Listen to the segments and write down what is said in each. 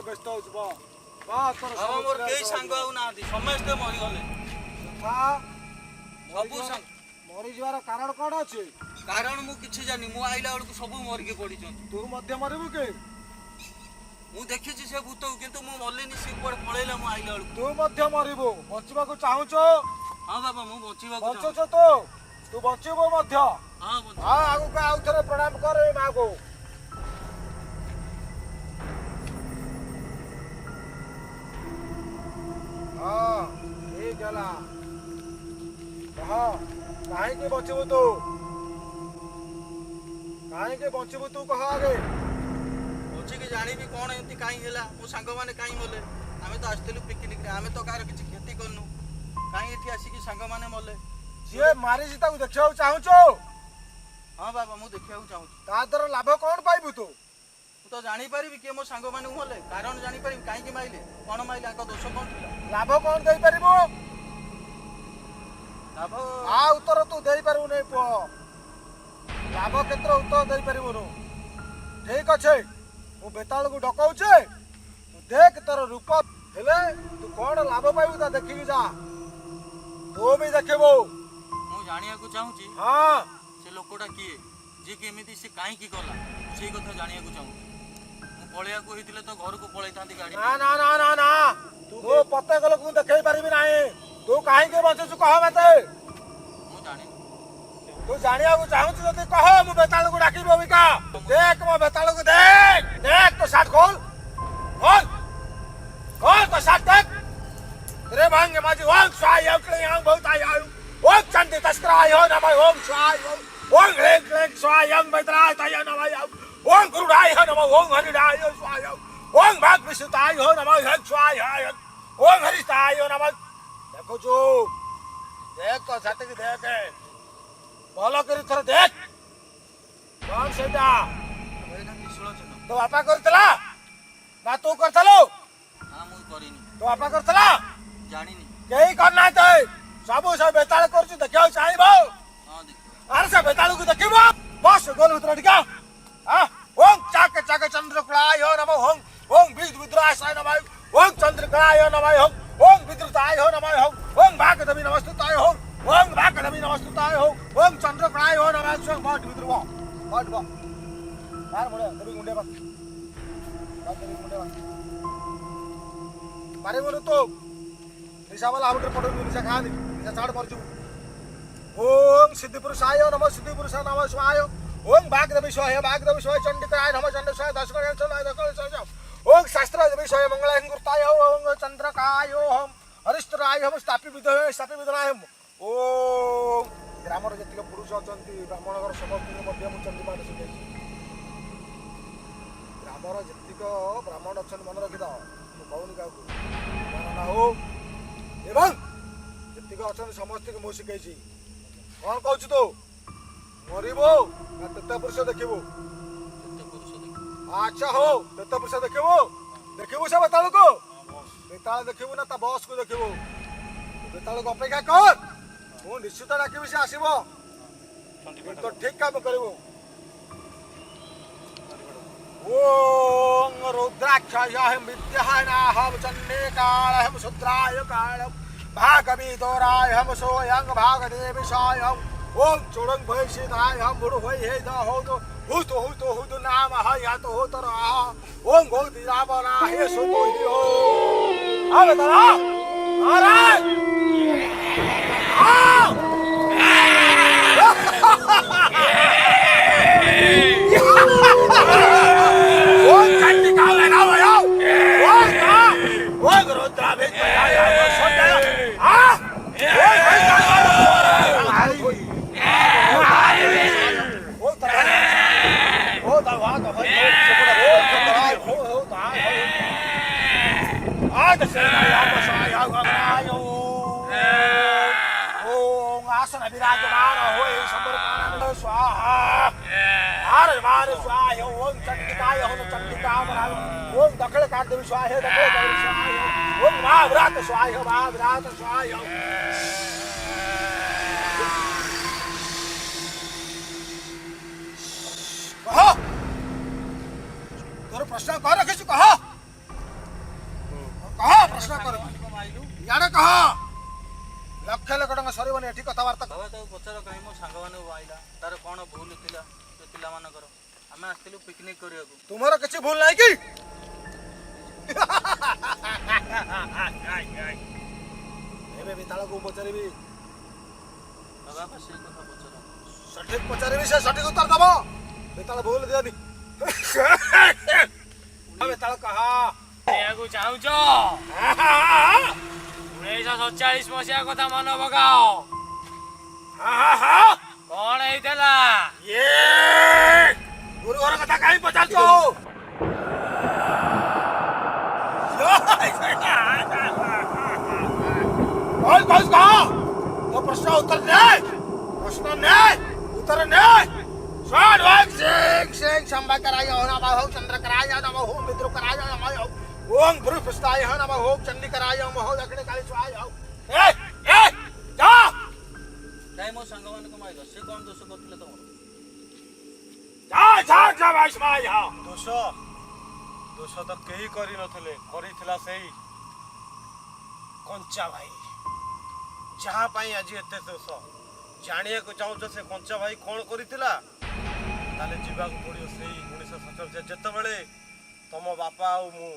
ବ୍ୟସ୍ତ ହଉଛୁ ମୋର କେହି ସାଙ୍ଗ ଆଉ ନାହାନ୍ତି, ସମସ୍ତେ ମରିଗଲେ। ମରିଯିବାର କାରଣ କଣ ଅଛି? କାରଣ ମୁଁ କିଛି ଜାଣିନି। ମୁଁ ଆଇଲା ବେଳକୁ ସବୁ ମରିକି ପଡିଛନ୍ତି। ତୁ ମଧ୍ୟ ମରିବୁ କି? ମୁଁ ଦେଖିଛି ସେ ଭୂତକୁ, କିନ୍ତୁ ମୁଁ ମଲିନି। ସେ କୁଆଡେ ପଳେଇଲା ମୁଁ ଆଇଲା ବେଳକୁ। ତୁ ମଧ୍ୟ ମରିବୁ। ବଞ୍ଚିବାକୁ ଚାହୁଁଛୁ? ହଁ ବାବା, ମୁଁ ବଞ୍ଚିବାକୁ ବଞ୍ଚୁଛୁ। ତୁ ବଞ୍ଚିବୁ ମଧ୍ୟ। ଆଗକୁ ଆଉ ଥରେ ପ୍ରଣାମ କର ଏ ମାକୁ। ଠିକ ହେଲା। କହ, କାହିଁକି ବଞ୍ଚିବୁ ତୁ? କାହିଁକି ବଞ୍ଚିବୁ ତୁ କହ ଆଗେ। ବଞ୍ଚିକି ଜାଣିବି କଣ ଏମିତି କାହିଁ ହେଲା, ମୋ ସାଙ୍ଗମାନେ କାହିଁ ମଲେ। ଆମେ ତ ଆସିଥିଲୁ ପିକନିକରେ, ଆମେ ତ କାହାର କିଛି କ୍ଷତି କରିନୁ। କାହିଁ ଏଠି ଆସିକି ସାଙ୍ଗମାନେ ମଲେ? ଯିଏ ମାରିଛି ତାକୁ ଦେଖିବାକୁ ଚାହୁଁଛୁ? ହଁ ବାବା, ମୁଁ ଦେଖିବାକୁ ଚାହୁଁଛି। ତା ଦ୍ୱାରା ଲାଭ କଣ ପାଇବୁ ତୁ? ମୁଁ ତ ଜାଣିପାରିବି କିଏ ମୋ ସାଙ୍ଗମାନଙ୍କୁ ମଲେ, କାରଣ ଜାଣିପାରିବି କାହିଁକି ମାଇଲେ, କଣ ମାଇଲେ, ତାଙ୍କ ଦୋଷ କଣ ଥିଲା। ଲାଭ କଣ ଦେଇପାରିବୁ? ଲାଭ ଉତ୍ତର ତୁ ଦେଇପାରିବୁନି ପୁଅ। ଲାଭ କ୍ଷେତ୍ର ଉତ୍ତର ଦେଇପାରିବୁନୁ। ଠିକ ଅଛି, ମୁଁ ବେତାଳକୁ ଡକଉଛି। ଦେଖ ତୋର ରୂପ ହେଲେ ତୁ କଣ ଲାଭ ପାଇବୁ ତା ଦେଖିକି ଯା। ତୁ ବି ଦେଖିବୁ। ମୁଁ ଜାଣିବାକୁ ଚାହୁଁଛି ସେ ଲୋକଟା କିଏ, ଯିଏ କି ଏମିତି ସେ କାହିଁକି କଲା, ସେଇ କଥା ଜାଣିବାକୁ ଚାହୁଁଛି। ମୁଁ ପଳେଇବାକୁ ହେଇଥିଲେ ତ ଘରକୁ ପଳେଇଥାନ୍ତି ଗାଡି। ନା ତୁ ପ୍ରତ୍ୟେକ ଲୋକଙ୍କୁ ଦେଖେଇ ପାରିବି ନାହିଁ। ତୁ କାହିଁକି ବଞ୍ଚୁଛୁ କହ ମତେ। ମୁଁ ଜାଣିନି। ତୁ ଜାଣିବାକୁ ଚାହୁଁଛୁ ଯଦି କହ, ମୁଁ ବେତାଳକୁ ଡାକିବି ଅବିକା। ଦେଖ ମୋ ବେତାଳକୁ, ଦେଖ ତୋ ସାର୍ଟ ଖୋଲ ତୋ ସାର୍ଟ ଦେখ। रे भांग माझी ओम स्वाय क्लीं भूताय ओम चंडी तस्कराय नमः ओम स्वाय ओम ह्रीं क्लीं स्वाय वैद्राय नमः ओम गुरुडाय नमः ओम हरिडाय स्वाय ओम भाग विशुताय नमः हं स्वाय ओम हरिताय नमः। देखो जो देख तो छाती की देख भलो करी थोड़ा देख कौन सेटा तो बापा करतला ना तू करतलो? ना मु करिनी। तो बापा करतला? जानिनी। केही करना तो सबू सब बेताल करछु देखियो चाहबो। हां देखियो। अरे से बेताल को देखिबो बस गोल उतर टिका। ओम चाक चाक चंद्र कुलाय नमः ओम बीज विद्राय नमः ओम चंद्र कुलाय नमः ओम विद्रुताय नमः ओम भागदेवी नमस्तुताय ओम भागदेवी नमस्तुताय ओम चंद्र कुलाय नमः स्वयं बाट विद्रुव बाट बा यार मोड़े देवी गुंडे बा देवी गुंडे बा मारे मोर तो निशा वाला आउटर पड़ो निशा खाली निशा चाड़ मर जू। ओम सिद्धि पुरुषाय नमः सिद्धि पुरुषाय नमः स्वाय ओम भागदेवी स्वाय चंडिकाय नमः चंड स्वाय दशकराय स्वाय ओम शास्त्र देवी स्वाय मंगलाय गुरुताय ओम चंद्रकाय ओम हरिष्ठराय हम स्थापि विधनाय ओम ग्रामर जतिक पुरुष अछंती ब्राह्मणगर समस्त मध्य मु चंडी पाठ शिखाई। ग्रामर जतिक ब्राह्मण अछन मन रखि दो मु कहूनी का ना हो एवं जतिक अछन समस्त को मु शिखाई। कौन कहू तू मरबो ना तेत पुरुष देखिबो? अच्छा हो तेत पुरुष देखिबो से बेताल को बेताल देखिबो ना ता बॉस को देखिबो? बेताल को अपेक्षा कर मु निश्चित डाकिबि से आसीबो तो ठीक काम करू ओम रुद्राक्षाय विद्यानाहम चंडिकाय शुद्राय कालम भागवी दोराय हम सोयं भागदेविशाय ओम चुड़ंग भैषिताय हम बुड़ होई हे द हो तो हुत नाम है या तो हो तो रहा ओम गोति रावणा हे सो तो ही हो अब तरा अरे ओम चंडिका लेना भयो ओम रुद्रा भेज आया सोते हां आसन विराजमान हो स्वाहा हर बार स्वाहा ओम चंडिकाय हो चंडिका ओम दक्षिण कांति स्वाहा दक्षिण कांति स्वाहा ओम महाव्रात स्वाहा महाव्रात स्वाहा कहो तोर प्रश्न कह रखिस कहो प्रश्न कर याने कहो लक्ष लक्ष टଙ୍କା ସରିବନି ଏଠି କଥାବାର୍ତ୍ତା ବାବା ତାକୁ ପଚାର କାହିଁ ମୋ ସାଙ୍ଗମାନଙ୍କୁ ଆଇଲା ତାର କ'ଣ ଭୁଲ ଥିଲା ସେ ପିଲାମାନଙ୍କର ଆମେ ଆସିଥିଲୁ ପିକନିକ୍ କରିବାକୁ ତୁମର କିଛି ଭୁଲ ନାହିଁ କି ଏବେ ବିତାଳକୁ ପଚାରିବି ବାବା ସେଇ କଥା ପଚାର ସଠିକ ପଚାରିବି ସେ ସଠିକ ଉତ୍ତର ଦବ ବିତାଳ ଭୁଲ ଦିଅନି ବିତାଳ କହ ଜାଣିବାକୁ ଚାହୁଁଛ 1947 ମସିହା କଥା ମନେ ପକାଅ କଣ ହେଇଥିଲା ଗୁରୁ ଘର କଥା କାହିଁ ପଚାରୁଛ तो प्रश्न उत्तर दे प्रश्न ने उत्तर ने स्वान वाक सिंह सिंह संभा कराया हो नमः हो चंद्र कराया नमः हो मित्र कराया नमः हो ओम गुरु प्रस्ताय हो नमः हो चंडी कराया नमः हो दक्षिण काली स्वाहा हो ए जा କାହିଁ ମୋ ସାଙ୍ଗମାନଙ୍କୁ ମାଇଲ ସେ କ'ଣ ଦୋଷ କରିଥିଲେ ତମର जा भाई स्वाहा ଦୋଷ ଦୋଷ ତ କେହି କରିନଥିଲେ କରିଥିଲା ସେଇ କଞ୍ଚା ଭାଇ ଯାହା ପାଇଁ ଆଜି ଏତେ ଦୋଷ ଜାଣିବାକୁ ଚାହୁଁଛ ସେ କଞ୍ଚା ଭାଇ କ'ଣ କରିଥିଲା ତାହେଲେ ଯିବାକୁ ପଡ଼ିବ ସେଇ 1947 ଯେତେବେଳେ ତମ ବାପା ଆଉ ମୁଁ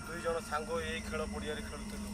ଦୁଇ ଜଣ ସାଙ୍ଗ ଏଇ ଖେଳ ପଡ଼ିଆରେ ଖେଳୁଥିଲୁ